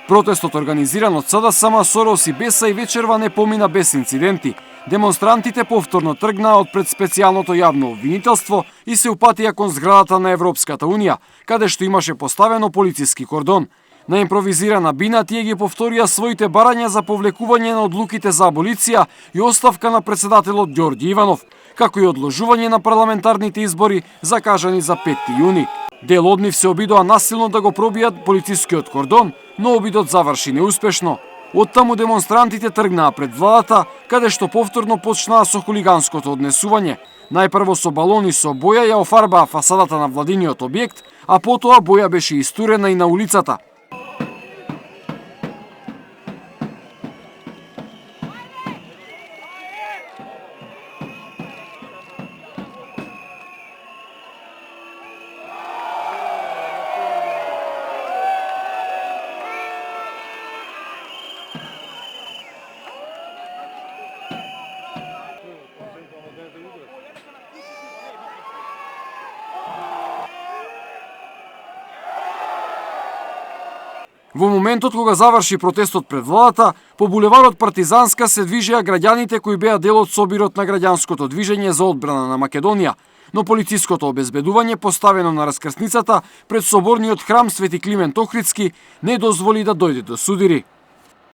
Протестот организиран од СДСМ, Сорос и Беса и вечерва не помина без инциденти. Демонстрантите повторно тргнаа од пред специјалното јавно обвинителство и се упатија кон зградата на Европската Унија, каде што имаше поставено полициски кордон. На импровизирана бина тие ги повторија своите барања за повлекување на одлуките за аболиција и оставка на председателот Ѓорѓи Иванов, како и одложување на парламентарните избори закажани за 5 јуни. Дел од нив се обидоа насилно да го пробијат полицискиот кордон, но обидот заврши неуспешно. Оттаму демонстрантите тргнаа пред владата, каде што повторно почнаа со хулиганското однесување. Најпрво со балони со боја ја офарбаа фасадата на владиниот објект, а потоа боја беше истурена и на улицата. Во моментот кога заврши протестот пред владата, по булеварот Партизанска се движеа граѓаните кои беа дел од собирот на граѓанското движење за одбрана на Македонија, но полициското обезбедување поставено на раскрсницата пред соборниот храм Свети Климент Охридски не дозволи да дојде до судири.